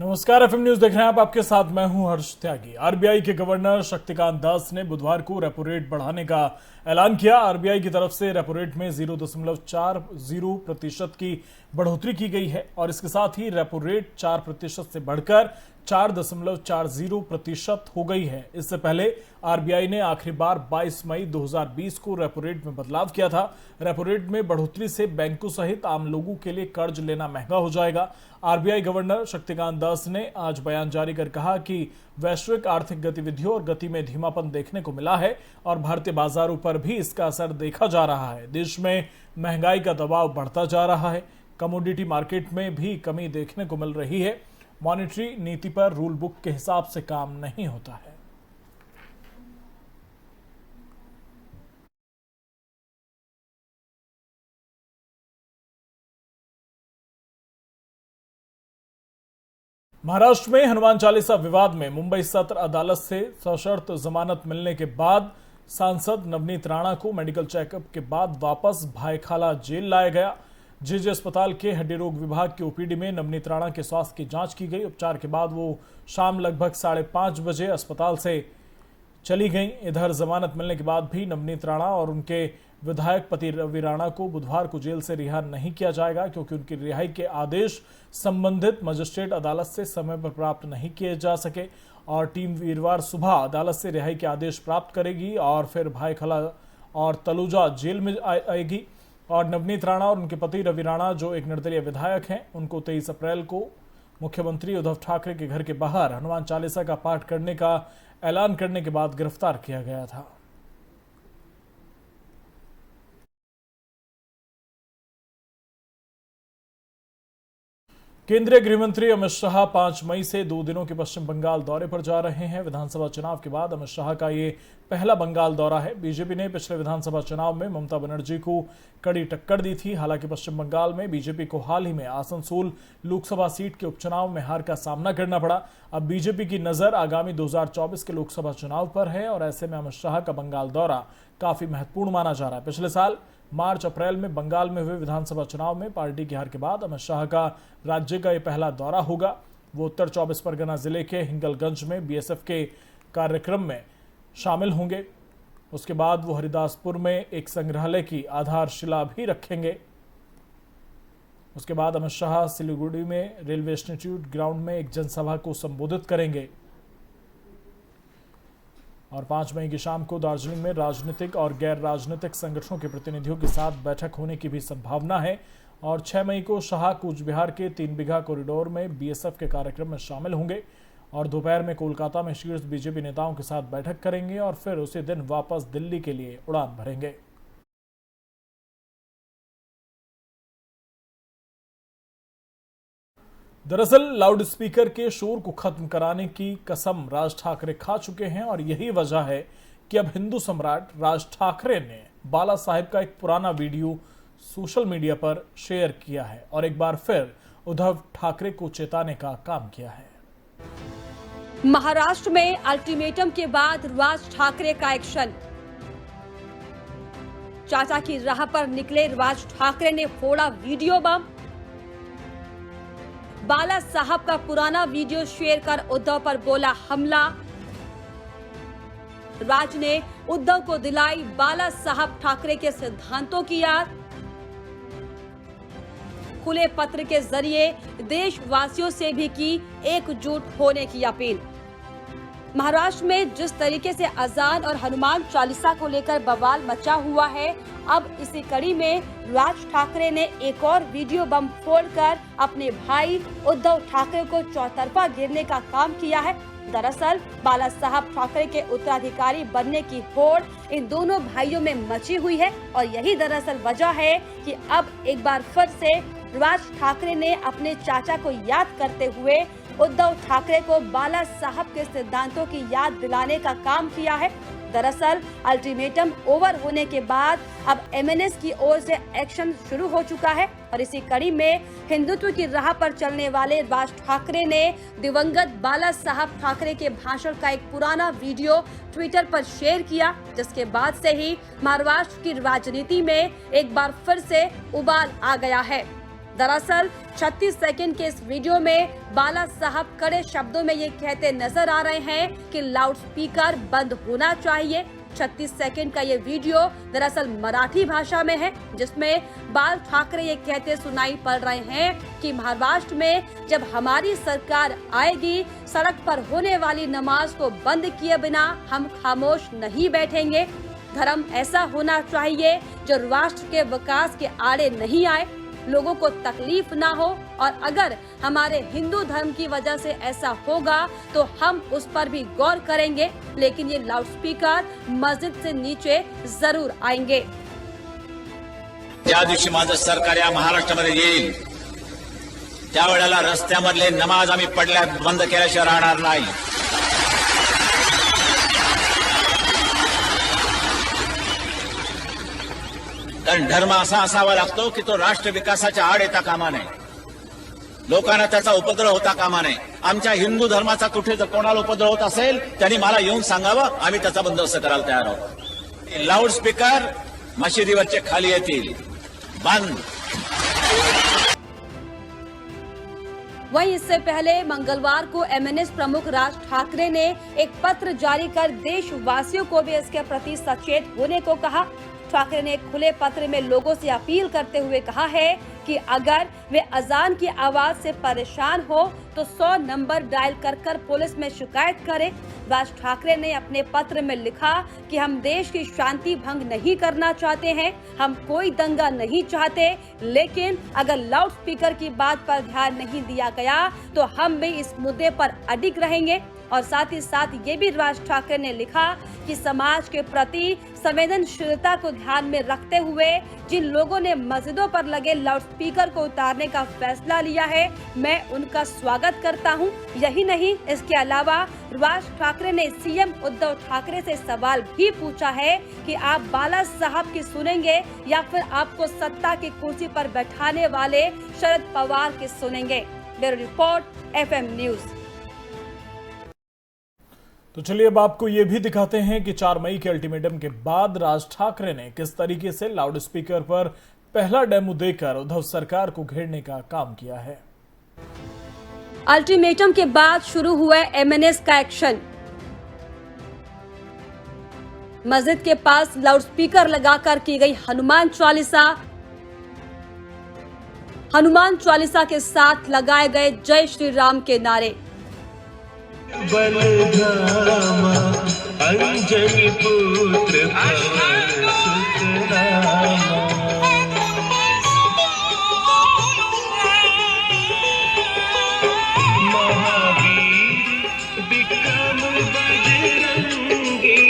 नमस्कार, FM news देख रहे हैं आप। आपके साथ मैं हूं हर्ष त्यागी। आरबीआई के गवर्नर शक्तिकांत दास ने बुधवार को रेपो रेट बढ़ाने का ऐलान किया। आरबीआई की तरफ से रेपो रेट में 0.40% की बढ़ोतरी की गई है और इसके साथ ही रेपो रेट 4% से बढ़कर 4.40% हो गई है। इससे पहले आरबीआई ने आखिरी बार 22 मई 2020 को रेपो रेट में बदलाव किया था। रेपो रेट में बढ़ोतरी से बैंकों सहित आम लोगों के लिए कर्ज लेना महंगा हो जाएगा। आरबीआई गवर्नर शक्तिकांत दास ने आज बयान जारी कर कहा कि वैश्विक आर्थिक गतिविधियों और गति में धीमापन देखने को मिला है और भारतीय बाजारों पर भी इसका असर देखा जा रहा है। देश में महंगाई का दबाव बढ़ता जा रहा है। कमोडिटी मार्केट में भी कमी देखने को मिल रही है। मॉनेटरी नीति पर रूल बुक के हिसाब से काम नहीं होता है। महाराष्ट्र में हनुमान चालीसा विवाद में मुंबई सत्र अदालत से सशर्त जमानत मिलने के बाद सांसद नवनीत राणा को मेडिकल चेकअप के बाद वापस भायखला जेल लाया गया। जेजे अस्पताल के हड्डी रोग विभाग के ओपीडी में नवनीत राणा के स्वास्थ्य की जांच की गई। उपचार के बाद वो शाम लगभग 5:30 बजे अस्पताल से चली गई। इधर जमानत मिलने के बाद भी नवनीत राणा और उनके विधायक पति रवि राणा को बुधवार को जेल से रिहा नहीं किया जाएगा, क्योंकि उनकी रिहाई के आदेश संबंधित मजिस्ट्रेट अदालत से समय पर प्राप्त नहीं किए जा सके और टीम वीरवार सुबह अदालत से रिहाई के आदेश प्राप्त करेगी और फिर भायखला और तलुजा जेल में आएगी। और नवनीत राणा और उनके पति रवि राणा, जो एक निर्दलीय विधायक हैं, उनको 23 अप्रैल को मुख्यमंत्री उद्धव ठाकरे के घर के बाहर हनुमान चालीसा का पाठ करने का ऐलान करने के बाद गिरफ्तार किया गया था। केंद्रीय गृहमंत्री अमित शाह 5 मई से 2 दिनों के पश्चिम बंगाल दौरे पर जा रहे हैं। विधानसभा चुनाव के बाद अमित शाह का ये पहला बंगाल दौरा है। बीजेपी ने पिछले विधानसभा चुनाव में ममता बनर्जी को कड़ी टक्कर दी थी। हालांकि पश्चिम बंगाल में बीजेपी को हाल ही में आसनसोल लोकसभा सीट के उपचुनाव में हार का सामना करना पड़ा। अब बीजेपी की नजर आगामी 2024 के लोकसभा चुनाव पर है और ऐसे में अमित शाह का बंगाल दौरा काफी महत्वपूर्ण माना जा रहा है। पिछले साल मार्च अप्रैल में बंगाल में हुए विधानसभा चुनाव में पार्टी की हार के बाद अमित शाह का राज्य का यह पहला दौरा होगा। वो उत्तर 24 परगना जिले के हिंगलगंज में बीएसएफ के कार्यक्रम में शामिल होंगे। उसके बाद वो हरिदासपुर में एक संग्रहालय की आधारशिला भी रखेंगे। उसके बाद अमित शाह सिलीगुड़ी में रेलवे इंस्टीट्यूट ग्राउंड में एक जनसभा को संबोधित करेंगे और 5 मई की शाम को दार्जिलिंग में राजनीतिक और गैर राजनीतिक संगठनों के प्रतिनिधियों के साथ बैठक होने की भी संभावना है। और 6 मई को शाह कूच बिहार के 3 बीघा कॉरिडोर में बीएसएफ के कार्यक्रम में शामिल होंगे और दोपहर में कोलकाता में शीर्ष बीजेपी नेताओं के साथ बैठक करेंगे और फिर उसी दिन वापस दिल्ली के लिए उड़ान भरेंगे। दरअसल लाउडस्पीकर के शोर को खत्म कराने की कसम राज ठाकरे खा चुके हैं और यही वजह है कि अब हिंदू सम्राट राज ठाकरे ने बाला साहेब का एक पुराना वीडियो सोशल मीडिया पर शेयर किया है और एक बार फिर उद्धव ठाकरे को चेताने का काम किया है। महाराष्ट्र में अल्टीमेटम के बाद राज ठाकरे का एक्शन। चाचा की राह पर निकले राज ठाकरे ने फोड़ा वीडियो बम। बाला साहब का पुराना वीडियो शेयर कर उद्धव पर बोला हमला। राज ने उद्धव को दिलाई बाला साहब ठाकरे के सिद्धांतों की याद। खुले पत्र के जरिए देशवासियों से भी की एकजुट होने की अपील। महाराष्ट्र में जिस तरीके से अजान और हनुमान चालीसा को लेकर बवाल मचा हुआ है, अब इसी कड़ी में राज ठाकरे ने एक और वीडियो बम फोड़कर अपने भाई उद्धव ठाकरे को चौतरफा घेरने का काम किया है। दरअसल बाला साहब ठाकरे के उत्तराधिकारी बनने की होड़ इन दोनों भाइयों में मची हुई है और यही दरअसल वजह है कि अब एक बार फिर से राज ठाकरे ने अपने चाचा को याद करते हुए उद्धव ठाकरे को बाला साहब के सिद्धांतों की याद दिलाने का काम किया है। दरअसल अल्टीमेटम ओवर होने के बाद अब एमएनएस की ओर से एक्शन शुरू हो चुका है और इसी कड़ी में हिंदुत्व की राह पर चलने वाले राज ठाकरे ने दिवंगत बाला साहब ठाकरे के भाषण का एक पुराना वीडियो ट्विटर पर शेयर किया, जिसके बाद से ही महाराष्ट्र की राजनीति में एक बार फिर से उबाल आ गया है। दरअसल 36 सेकंड के इस वीडियो में बाला साहब कड़े शब्दों में ये कहते नजर आ रहे हैं कि लाउडस्पीकर बंद होना चाहिए। 36 सेकंड का ये वीडियो दरअसल मराठी भाषा में है, जिसमें बाल ठाकरे ये कहते सुनाई पड़ रहे हैं कि महाराष्ट्र में जब हमारी सरकार आएगी, सड़क पर होने वाली नमाज को बंद किए बिना हम खामोश नहीं बैठेंगे। धर्म ऐसा होना चाहिए जो राष्ट्र के विकास के आड़े नहीं आए, लोगों को तकलीफ ना हो, और अगर हमारे हिंदू धर्म की वजह से ऐसा होगा तो हम उस पर भी गौर करेंगे, लेकिन ये लाउडस्पीकर मस्जिद से नीचे जरूर आएंगे। ज्या दिवशी माझं सरकार या महाराष्ट्रामध्ये येईल त्यावेळेला रस्त्यामधले नमाज आम्ही पडल्या बंद केल्याशिवाय राहणार नाही। कारण धर्म असा असावा लागतो की तो राष्ट्र विकासाच्या आड येता कामा नये, लोकांना त्याचा उपद्रव होता कामा नये। आमच्या हिंदू धर्माचा कुठे जर कोणाला उपद्रव होत असेल त्यांनी मला येऊन सांगावं, आम्ही त्याचा बंदोबस्त करायला तयार आहोत। लाऊडस्पीकर मशिदीवरचे खाली येतील, बंद। वहीं इससे पहले मंगलवार को एमएनएस प्रमुख राज ठाकरे ने एक पत्र जारी कर देशवासियों को भी इसके प्रति सचेत होने को कहा। ठाकरे ने एक खुले पत्र में लोगों से अपील करते हुए कहा है कि अगर वे अजान की आवाज से परेशान हो तो 100 नंबर डायल कर पुलिस में शिकायत करें। राज ठाकरे ने अपने पत्र में लिखा कि हम देश की शांति भंग नहीं करना चाहते हैं, हम कोई दंगा नहीं चाहते, लेकिन अगर लाउडस्पीकर की बात पर ध्यान नहीं दिया गया तो हम भी इस मुद्दे पर अडिग रहेंगे। और साथ ही साथ ये भी राज ठाकरे ने लिखा कि समाज के प्रति संवेदनशीलता को ध्यान में रखते हुए जिन लोगों ने मस्जिदों पर लगे लाउडस्पीकर को उतारने का फैसला लिया है, मैं उनका स्वागत करता हूं। यही नहीं, इसके अलावा राज ठाकरे ने सीएम उद्धव ठाकरे से सवाल भी पूछा है कि आप बाला साहब की सुनेंगे या फिर आपको सत्ता की कुर्सी पर बैठाने वाले शरद पवार की सुनेंगे। Bureau report, FM news. तो चलिए अब आपको ये भी दिखाते हैं कि 4 मई के अल्टीमेटम के बाद राज ठाकरे ने किस तरीके से लाउडस्पीकर पर पहला डेमो देकर उद्धव सरकार को घेरने का काम किया है। अल्टीमेटम के बाद शुरू हुआ एमएनएस का एक्शन। मस्जिद के पास लाउडस्पीकर लगाकर की गई हनुमान चालीसा के साथ लगाए गए जय श्री राम के नारे। बलधामा अंजनी पुत्र पवन सुत रामा, महावीर विक्रम बजरंगी,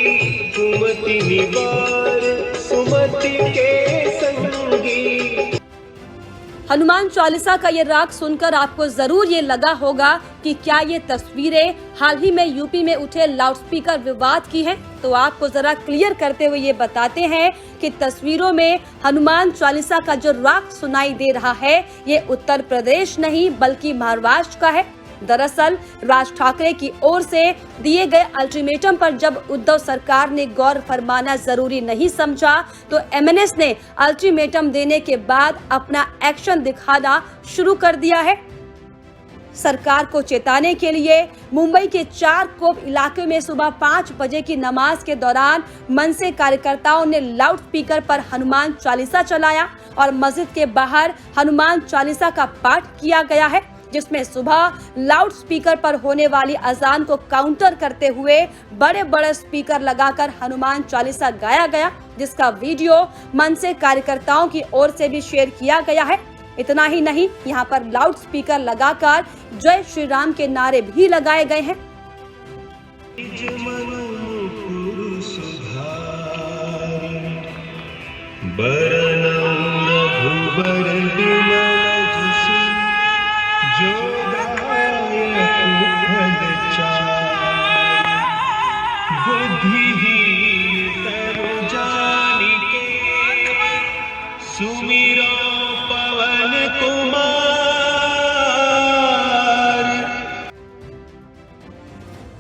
कुमति निवार सुमति के संगी। हनुमान चालीसा का ये राग सुनकर आपको जरूर ये लगा होगा कि क्या ये तस्वीरें हाल ही में यूपी में उठे लाउडस्पीकर विवाद की हैं? तो आपको जरा क्लियर करते हुए ये बताते हैं कि तस्वीरों में हनुमान चालीसा का जो राग सुनाई दे रहा है, ये उत्तर प्रदेश नहीं बल्कि महाराष्ट्र का है। दरअसल राज ठाकरे की ओर से दिए गए अल्टीमेटम पर जब उद्धव सरकार ने गौर फरमाना जरूरी नहीं समझा तो एमएनएस ने अल्टीमेटम देने के बाद अपना एक्शन दिखाना शुरू कर दिया है। सरकार को चेताने के लिए मुंबई के 4 कोप इलाके में सुबह 5 बजे की नमाज के दौरान मनसे कार्यकर्ताओं ने लाउडस्पीकर पर हनुमान चालीसा चलाया और मस्जिद के बाहर हनुमान चालीसा का पाठ किया गया है, जिसमें सुबह लाउडस्पीकर पर होने वाली अजान को काउंटर करते हुए बड़े बड़े स्पीकर लगाकर हनुमान चालीसा गाया गया, जिसका वीडियो मनसे कार्यकर्ताओं की ओर से भी शेयर किया गया है। इतना ही नहीं, यहाँ पर लाउडस्पीकर लगाकर जय श्री राम के नारे भी लगाए गए हैं।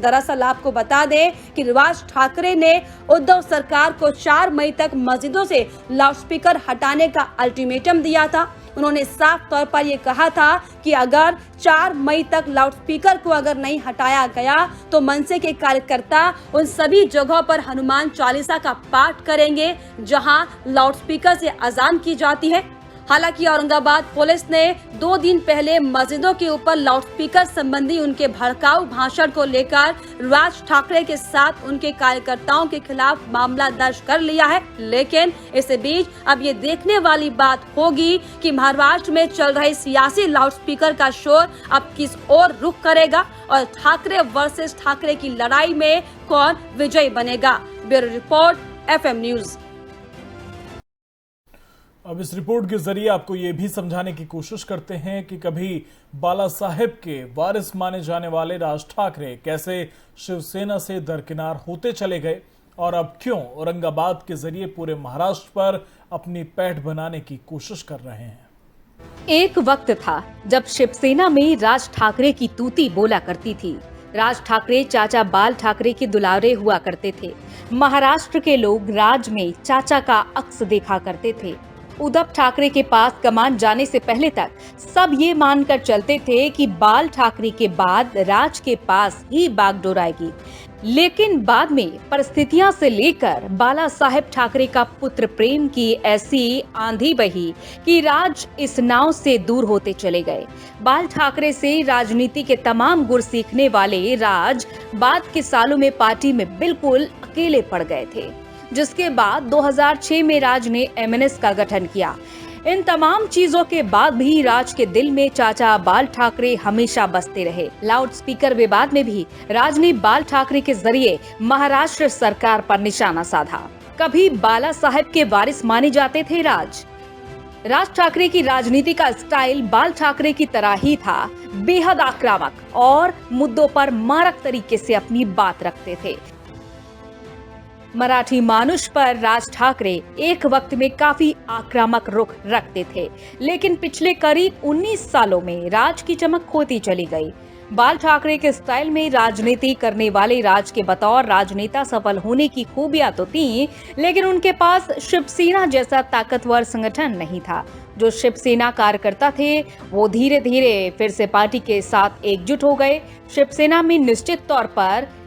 दरअसल आपको बता दें कि राज ठाकरे ने उद्धव सरकार को 4 मई तक मस्जिदों से लाउडस्पीकर हटाने का अल्टीमेटम दिया था। उन्होंने साफ तौर पर यह कहा था कि अगर 4 मई तक लाउडस्पीकर को अगर नहीं हटाया गया तो मनसे के कार्यकर्ता उन सभी जगहों पर हनुमान चालीसा का पाठ करेंगे जहां लाउडस्पीकर से अजान की जाती है। हालांकि औरंगाबाद पुलिस ने 2 दिन पहले मस्जिदों के ऊपर लाउडस्पीकर संबंधी उनके भड़काऊ भाषण को लेकर राज ठाकरे के साथ उनके कार्यकर्ताओं के खिलाफ मामला दर्ज कर लिया है। लेकिन इस बीच अब ये देखने वाली बात होगी कि महाराष्ट्र में चल रहे सियासी लाउडस्पीकर का शोर अब किस ओर रुख करेगा और ठाकरे वर्सेस ठाकरे की लड़ाई में कौन विजयी बनेगा। Bureau report, FM news. अब इस रिपोर्ट के जरिए आपको ये भी समझाने की कोशिश करते हैं कि कभी बाला साहेब के वारिस माने जाने वाले राज ठाकरे कैसे शिवसेना से दरकिनार होते चले गए और अब क्यों औरंगाबाद के जरिए पूरे महाराष्ट्र पर अपनी पैठ बनाने की कोशिश कर रहे हैं। एक वक्त था जब शिवसेना में राज ठाकरे की तूती बोला करती थी। राज ठाकरे चाचा बाल ठाकरे के दुलारे हुआ करते थे। महाराष्ट्र के लोग राज में चाचा का अक्स देखा करते थे। उद्धव ठाकरे के पास कमान जाने से पहले तक सब ये मानकर चलते थे कि बाल ठाकरे के बाद राज के पास ही बागडोर आएगी। लेकिन बाद में परिस्थितियां से लेकर बाला साहेब ठाकरे का पुत्र प्रेम की ऐसी आंधी बही कि राज इस नाव से दूर होते चले गए। बाल ठाकरे से राजनीति के तमाम गुर सीखने वाले राज बाद के सालों में पार्टी में बिल्कुल अकेले पड़ गए थे, जिसके बाद 2006 में राज ने MNS का गठन किया। इन तमाम चीजों के बाद भी राज के दिल में चाचा बाल ठाकरे हमेशा बसते रहे। लाउड स्पीकर विवाद में भी राज ने बाल ठाकरे के जरिए महाराष्ट्र सरकार पर निशाना साधा। कभी बाला साहेब के वारिस माने जाते थे राज ठाकरे की राजनीति का स्टाइल बाल ठाकरे की तरह ही था, बेहद आक्रामक और मुद्दों पर मारक तरीके से अपनी बात रखते थे। मराठी मानुष पर राज ठाकरे एक वक्त में काफी आक्रामक रुख रखते थे, लेकिन पिछले करीब 19 सालों में राज की चमक खोती चली गई। बाल ठाकरे के स्टाइल में राजनीति करने वाले राज के बतौर राजनेता सफल होने की खूबियां तो थी, लेकिन उनके पास शिवसेना जैसा ताकतवर संगठन नहीं था। जो शिवसेना कार्यकर्ता थे वो धीरे धीरे फिर से पार्टी के साथ एकजुट हो गए। शिवसेना में निश्चित तौर पर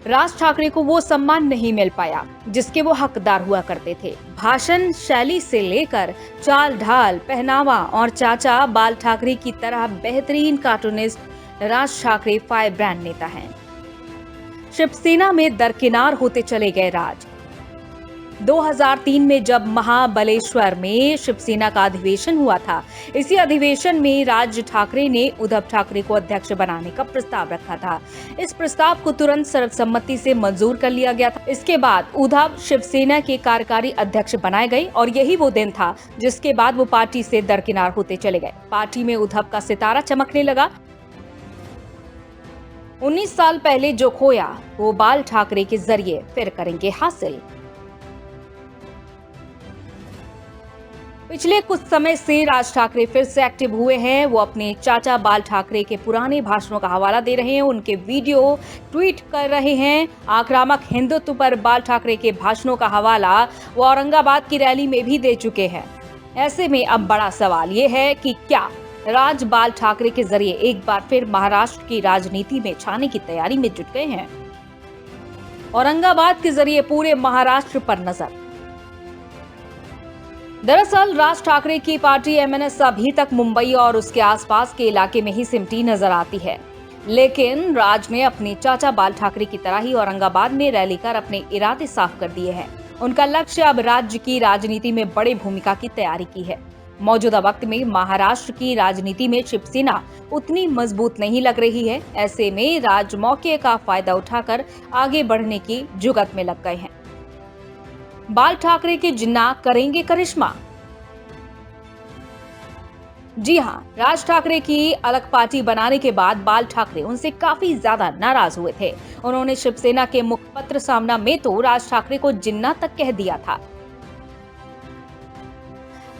राज ठाकरे को वो सम्मान नहीं मिल पाया जिसके वो हकदार हुआ करते थे। भाषण शैली से लेकर चाल ढाल, पहनावा और चाचा बाल ठाकरे की तरह बेहतरीन कार्टूनिस्ट राज ठाकरे 5 ब्रांड नेता हैं। शिवसेना में दरकिनार होते चले गए राज। 2003 में जब महाबलेश्वर में शिवसेना का अधिवेशन हुआ था, इसी अधिवेशन में राज ठाकरे ने उद्धव ठाकरे को अध्यक्ष बनाने का प्रस्ताव रखा था। इस प्रस्ताव को तुरंत सर्वसम्मति से मंजूर कर लिया गया था। इसके बाद उद्धव शिवसेना के कार्यकारी अध्यक्ष बनाए गए और यही वो दिन था जिसके बाद वो पार्टी से दरकिनार होते चले गए। पार्टी में उद्धव का सितारा चमकने लगा। 19 साल पहले जो खोया वो बाल ठाकरे के जरिए फिर करेंगे हासिल। पिछले कुछ समय से राज ठाकरे फिर से एक्टिव हुए हैं। वो अपने चाचा बाल ठाकरे के पुराने भाषणों का हवाला दे रहे हैं, उनके वीडियो ट्वीट कर रहे हैं। आक्रामक हिंदुत्व पर बाल ठाकरे के भाषणों का हवाला वो औरंगाबाद की रैली में भी दे चुके हैं। ऐसे में अब बड़ा सवाल ये है कि क्या राज बाल ठाकरे के जरिए एक बार फिर महाराष्ट्र की राजनीति में छाने की तैयारी में जुट गए हैं। औरंगाबाद के जरिए पूरे महाराष्ट्र पर नजर। दरअसल राज ठाकरे की पार्टी MNS अभी तक मुंबई और उसके आसपास के इलाके में ही सिमटी नजर आती है, लेकिन राज ने अपने चाचा बाल ठाकरे की तरह ही औरंगाबाद में रैली कर अपने इरादे साफ कर दिए हैं। उनका लक्ष्य अब राज्य की राजनीति में बड़ी भूमिका की तैयारी की है। मौजूदा वक्त में महाराष्ट्र की राजनीति में शिवसेना उतनी मजबूत नहीं लग रही है। ऐसे में राज मौके का फायदा उठाकर आगे बढ़ने की जुगत में लग गए हैं। बाल ठाकरे के जिन्ना करेंगे करिश्मा। जी हां, राज ठाकरे की अलग पार्टी बनाने के बाद बाल ठाकरे उनसे काफी ज्यादा नाराज हुए थे। उन्होंने शिवसेना के मुखपत्र सामना में तो राज ठाकरे को जिन्ना तक कह दिया था।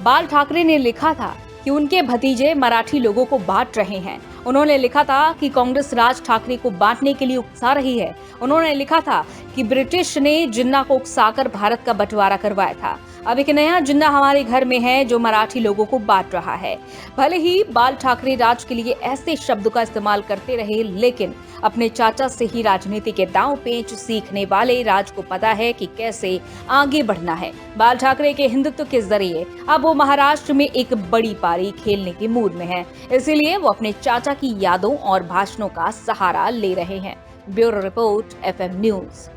बाल ठाकरे ने लिखा था कि उनके भतीजे मराठी लोगों को बांट रहे हैं। उन्होंने लिखा था कि कांग्रेस राज ठाकरे को बांटने के लिए उकसा रही है। उन्होंने लिखा था कि ब्रिटिश ने जिन्ना को उकसाकर भारत का बंटवारा करवाया था। अब एक नया जिन्ना हमारे घर में है जो मराठी लोगों को बांट रहा है। भले ही बाल ठाकरे राज के लिए ऐसे शब्द का इस्तेमाल करते रहे, लेकिन अपने चाचा से ही राजनीति के दांव पेच सीखने वाले राज को पता है कि कैसे आगे बढ़ना है। बाल ठाकरे के हिंदुत्व के जरिए अब वो महाराष्ट्र में एक बड़ी पारी खेलने के मूड में है, इसीलिए वो अपने चाचा की यादों और भाषणों का सहारा ले रहे हैं। Bureau report, FM news.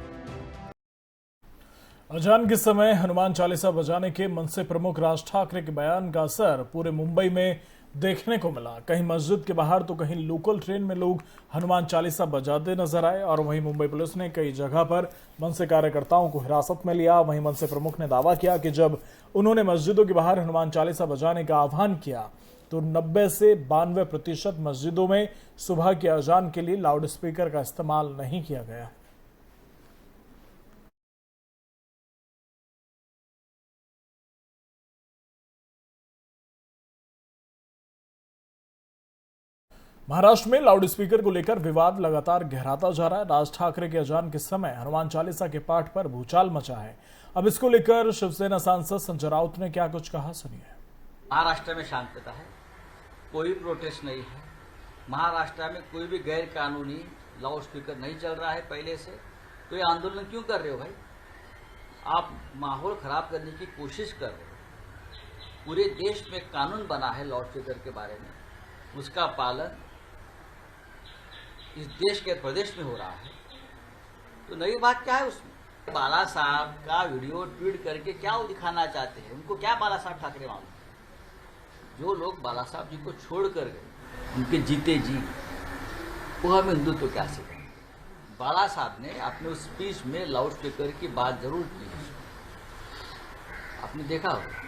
अजान के समय हनुमान चालीसा बजाने के मनसे प्रमुख राज ठाकरे के बयान का असर पूरे मुंबई में देखने को मिला। कहीं मस्जिद के बाहर तो कहीं लोकल ट्रेन में लोग हनुमान चालीसा बजाते नजर आए और वहीं मुंबई पुलिस ने कई जगह पर मनसे कार्यकर्ताओं को हिरासत में लिया। वहीं मनसे प्रमुख ने दावा किया कि जब उन्होंने मस्जिदों के बाहर हनुमान चालीसा बजाने का आह्वान किया तो 90 से 92% मस्जिदों में सुबह की अजान के लिए लाउड स्पीकर का इस्तेमाल नहीं किया गया। महाराष्ट्र में लाउड स्पीकर को लेकर विवाद लगातार गहराता जा रहा है। राज ठाकरे के अजान के समय हनुमान चालीसा के पाठ पर भूचाल मचा है। अब इसको लेकर शिवसेना सांसद संजय राउत ने क्या कुछ कहा, सुनिए। महाराष्ट्र में शांतता है, कोई प्रोटेस्ट नहीं है। महाराष्ट्र में कोई भी गैर कानूनी लाउड स्पीकर नहीं चल रहा है पहले से। तो ये आंदोलन क्यों कर रहे हो भाई? आप माहौल खराब करने की कोशिश कर रहे हो। पूरे देश में कानून बना है लाउड स्पीकर के बारे में, उसका पालन इस देश के प्रदेश में हो रहा है। तो नई बात क्या है उसमें? बाला साहब का वीडियो ट्वीट करके क्या वो दिखाना चाहते हैं? उनको क्या बाला साहब ठाकरे मालूम? जो लोग बाला साहब जी को छोड़ कर गए, उनके जीते जी वो हमें हिंदुत्व क्या सिखाए? बाला साहब ने अपने उस स्पीच में लाउड स्पीकर की बात जरूर की है, आपने देखा होगा।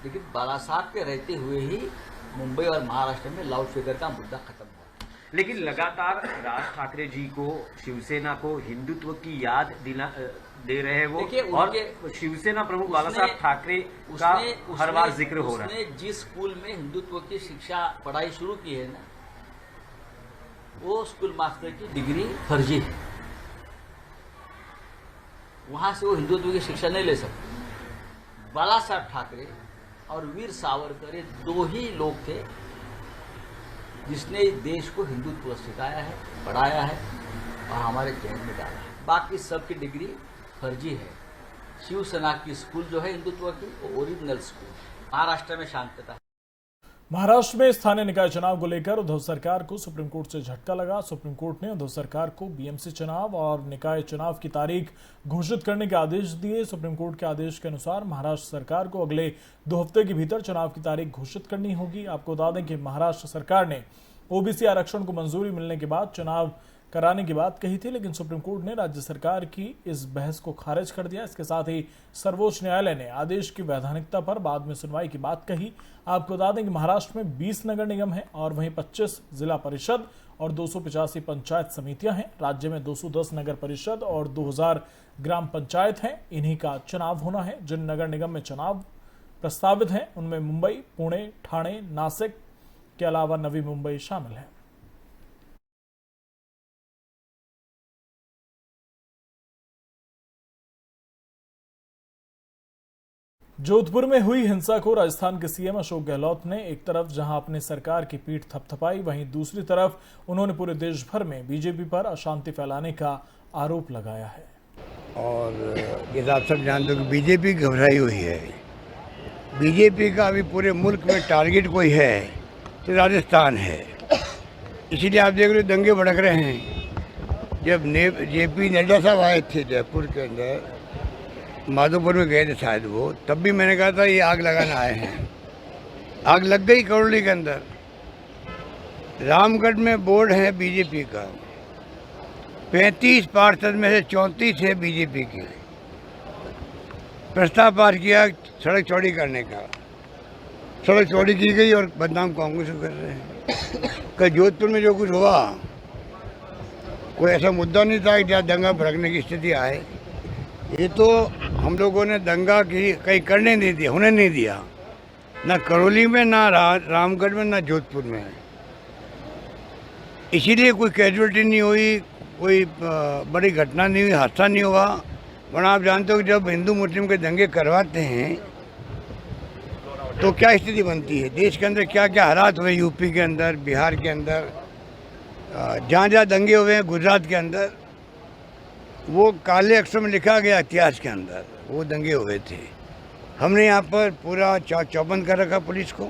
लेकिन बाला साहब के रहते हुए ही मुंबई और महाराष्ट्र में लाउड स्पीकर का मुद्दा खत्म हुआ। लेकिन लगातार राज ठाकरे जी को, शिवसेना को हिंदुत्व की याद दे रहे हैं वो, और शिवसेना प्रमुख बाला साहब ठाकरे का हर बार जिक्र हो रहा है। उसने जिस स्कूल में हिंदुत्व की शिक्षा पढ़ाई शुरू की है ना, वो स्कूल मास्टर की डिग्री फर्जी है। वहां से वो हिंदुत्व की शिक्षा नहीं ले सकते। बाला साहब ठाकरे और वीर सावरकर ये दो ही लोग थे जिसने देश को हिंदुत्व सिखाया है, पढ़ाया है और हमारे जहन में डाला है। बाकी सबकी डिग्री फर्जी है। शिवसेना की स्कूल जो है हिंदुत्व की, वो ओरिजिनल स्कूल। महाराष्ट्र में शांतता है। महाराष्ट्र में स्थानीय निकाय चुनाव को लेकर उद्धव सरकार को सुप्रीम कोर्ट से झटका लगा। सुप्रीम कोर्ट ने उद्धव सरकार को बीएमसी चुनाव और निकाय चुनाव की तारीख घोषित करने के आदेश दिए। सुप्रीम कोर्ट के आदेश के अनुसार महाराष्ट्र सरकार को अगले 2 हफ्ते के भीतर चुनाव की तारीख घोषित करनी होगी। आपको बता दें कि महाराष्ट्र सरकार ने ओबीसी आरक्षण को मंजूरी मिलने के बाद चुनाव कराने की बात कही थी, लेकिन सुप्रीम कोर्ट ने राज्य सरकार की इस बहस को खारिज कर दिया। इसके साथ ही सर्वोच्च न्यायालय ने आदेश की वैधानिकता पर बाद में सुनवाई की बात कही। आपको बता दें कि महाराष्ट्र में 20 नगर निगम हैं और वहीं 25 जिला परिषद और 285 पंचायत समितियां हैं। राज्य में 210 नगर परिषद और 2000 ग्राम पंचायत हैं। इन्हीं का चुनाव होना है। जिन नगर निगम में चुनाव प्रस्तावित हैं उनमें मुंबई, पुणे, ठाणे, नासिक के अलावा नवी मुंबई शामिल है। जोधपुर में हुई हिंसा को राजस्थान के सीएम अशोक गहलोत ने एक तरफ जहां अपनी सरकार की पीठ थपथपाई, वहीं दूसरी तरफ उन्होंने पूरे देश भर में बीजेपी पर अशांति फैलाने का आरोप लगाया है। और ये आप सब जानते हो कि बीजेपी घबराई हुई है। बीजेपी का अभी पूरे मुल्क में टारगेट कोई है तो राजस्थान है। इसीलिए आप देख रहे हो दंगे भड़क रहे हैं। जब जेपी नड्डा साहब आए थे जयपुर के अंदर, माधोपुर में गए थे शायद वो, तब भी मैंने कहा था ये आग लगाना आए हैं। आग लग गई करौली के अंदर। रामगढ़ में बोर्ड है बीजेपी का, 35 पार्षद में से 34 है बीजेपी के। प्रस्ताव पास किया सड़क चौड़ी करने का, सड़क चौड़ी की गई और बदनाम कांग्रेस को कर रहे हैं। कल जोधपुर में जो कुछ हुआ, कोई ऐसा मुद्दा नहीं था कि जहाँ दंगा भड़कने की स्थिति आए। ये तो हम लोगों ने दंगा की कहीं करने नहीं दिया, होने नहीं दिया। ना करौली में, ना रामगढ़ में, ना जोधपुर में। इसीलिए कोई कैजुअलिटी नहीं हुई, कोई बड़ी घटना नहीं हुई, हादसा नहीं हुआ। वरना आप जानते हो कि जब हिंदू मुस्लिम के दंगे करवाते हैं तो क्या स्थिति बनती है, देश के अंदर क्या क्या हालात हुए, यूपी के अंदर, बिहार के अंदर, जहाँ जहाँ दंगे हुए हैं, गुजरात के अंदर, वो काले अक्षर में लिखा गया इतिहास के अंदर, वो दंगे हुए थे। हमने यहाँ पर पूरा चौबंद कर रखा पुलिस को,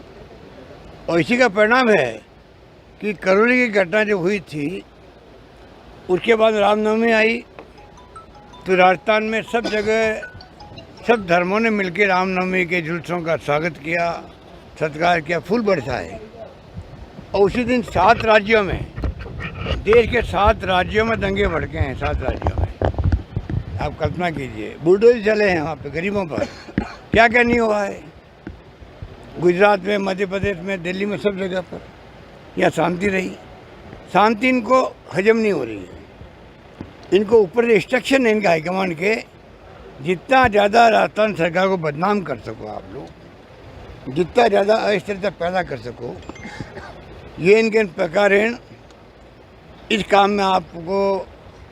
और इसी का परिणाम है कि करौली की घटना जब हुई थी उसके बाद रामनवमी आई तो राजस्थान में सब जगह सब धर्मों ने मिलकर रामनवमी के जुलूसों का स्वागत किया, सत्कार किया, फूल बरसाए। और उसी दिन 7 राज्यों में, देश के 7 राज्यों में दंगे भड़के हैं, 7 राज्यों में। आप कल्पना कीजिए, बुलडोजर चले हैं वहाँ पे गरीबों पर, क्या क्या नहीं हुआ है। गुजरात में, मध्य प्रदेश में, दिल्ली में, सब जगह पर यहाँ शांति रही। शांति इनको हजम नहीं हो रही है। इनको ऊपर इंस्ट्रक्शन है इनके हाईकमांड के, जितना ज़्यादा राजस्थान सरकार को बदनाम कर सको आप लोग, जितना ज़्यादा अस्थिरता पैदा कर सको, ये इनके प्रकार हैं। इस काम में आपको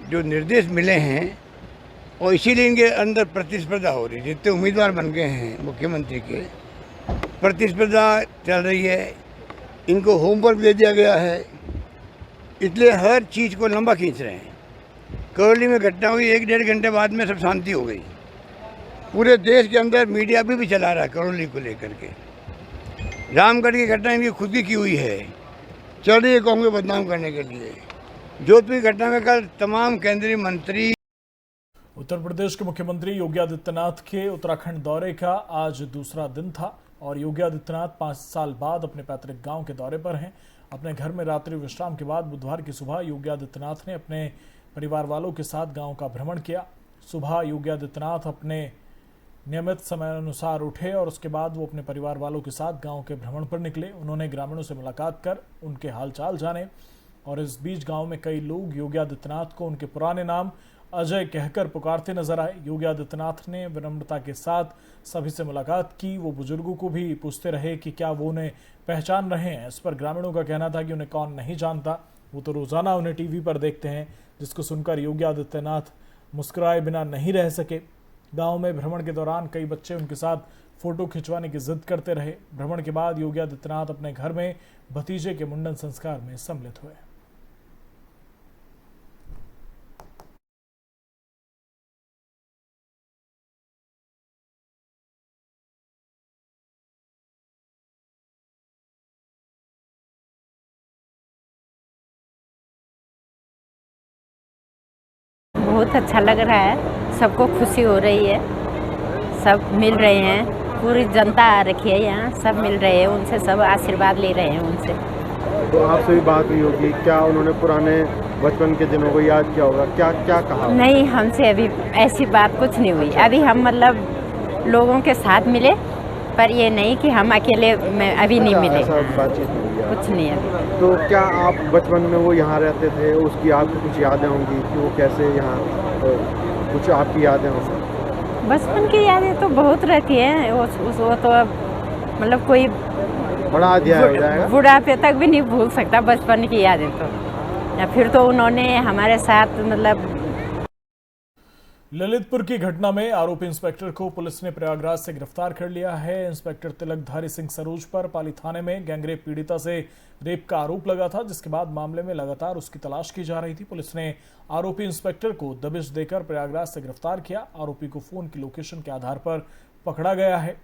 जो निर्देश मिले हैं, और इसीलिए इनके अंदर प्रतिस्पर्धा हो रही है। जितने उम्मीदवार बन गए हैं मुख्यमंत्री के, प्रतिस्पर्धा चल रही है, इनको होमवर्क दे दिया गया है, इसलिए हर चीज़ को लंबा खींच रहे हैं। करौली में घटना हुई, 1-1.5 घंटे बाद में सब शांति हो गई। पूरे देश के अंदर मीडिया भी चला रहा है करौली को लेकर के। रामगढ़ की घटना इनकी खुद की हुई है, चल रही है कांग्रेस बदनाम करने के लिए। जोधपुर की घटना में कल तमाम केंद्रीय मंत्री। उत्तर प्रदेश के मुख्यमंत्री योगी आदित्यनाथ के उत्तराखंड दौरे का आज दूसरा दिन था और योगी आदित्यनाथ 5 साल बाद अपने पैतृक गांव के दौरे पर हैं। अपने घर में रात्रि विश्राम के बाद बुधवार की सुबह योगी आदित्यनाथ ने अपने परिवार वालों के साथ गांव का भ्रमण किया। सुबह योगी आदित्यनाथ अपने नियमित समय अनुसार उठे और उसके बाद वो अपने परिवार वालों के साथ गांव के भ्रमण पर निकले। उन्होंने ग्रामीणों से मुलाकात कर उनके हालचाल जाने, और इस बीच गांव में कई लोग योगी आदित्यनाथ को उनके पुराने नाम अजय कहकर पुकारते नजर आए। योगी आदित्यनाथ ने विनम्रता के साथ सभी से मुलाकात की। वो बुजुर्गों को भी पूछते रहे कि क्या वो उन्हें पहचान रहे हैं। इस पर ग्रामीणों का कहना था कि उन्हें कौन नहीं जानता, वो तो रोजाना उन्हें टीवी पर देखते हैं, जिसको सुनकर योगी आदित्यनाथ मुस्कुराए बिना नहीं रह सके। गांव में भ्रमण के दौरान कई बच्चे उनके साथ फोटो खिंचवाने की जिद करते रहे। भ्रमण के बाद योगी आदित्यनाथ अपने घर में भतीजे के मुंडन संस्कार में सम्मिलित हुए। बहुत अच्छा लग रहा है, सबको खुशी हो रही है, सब मिल रहे हैं, पूरी जनता आ रखी है यहाँ, सब मिल रहे हैं, उनसे सब आशीर्वाद ले रहे हैं उनसे। तो आपसे भी बात हुई होगी, क्या उन्होंने पुराने बचपन के दिनों को याद किया होगा, क्या क्या कहा? नहीं, हमसे अभी ऐसी बात कुछ नहीं हुई। अभी हम मतलब लोगों के साथ मिले, पर ये नहीं कि हम अकेले में अभी नहीं मिले। ऐसा बातचीत नहीं हुई कुछ नहीं अभी। तो क्या आप बचपन में वो यहाँ रहते थे, उसकी आपको कुछ यादें होंगी कि वो कैसे यहाँ, कुछ आपकी यादें होंगी? बचपन की यादें तो बहुत रहती हैं, वो तो अब मतलब कोई बड़ा अध्याय हो जाएगा, बुढ़ापे तक भी नहीं भूल सकता बचपन की यादें तो। या फिर तो उन्होंने हमारे साथ मतलब। ललितपुर की घटना में आरोपी इंस्पेक्टर को पुलिस ने प्रयागराज से गिरफ्तार कर लिया है। इंस्पेक्टर तिलकधारी सिंह सरोज पर पाली थाने में गैंगरेप पीड़िता से रेप का आरोप लगा था, जिसके बाद मामले में लगातार उसकी तलाश की जा रही थी। पुलिस ने आरोपी इंस्पेक्टर को दबिश देकर प्रयागराज से गिरफ्तार किया। आरोपी को फोन की लोकेशन के आधार पर पकड़ा गया है।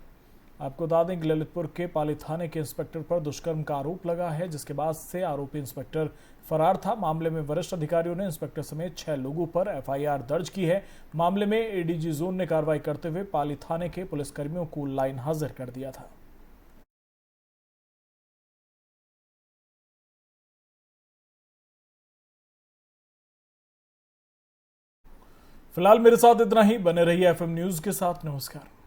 आपको बता दें कि ललितपुर के पाली थाने के इंस्पेक्टर पर दुष्कर्म का आरोप लगा है, जिसके बाद से आरोपी इंस्पेक्टर फरार था। मामले में वरिष्ठ अधिकारियों ने इंस्पेक्टर समेत 6 लोगों पर एफआईआर दर्ज की है। मामले में एडीजी जोन ने कार्रवाई करते हुए पाली थाने के पुलिसकर्मियों को लाइन हाजिर कर दिया था। फिलहाल मेरे साथ इतना ही। बने रहिए एफएम न्यूज के साथ। नमस्कार।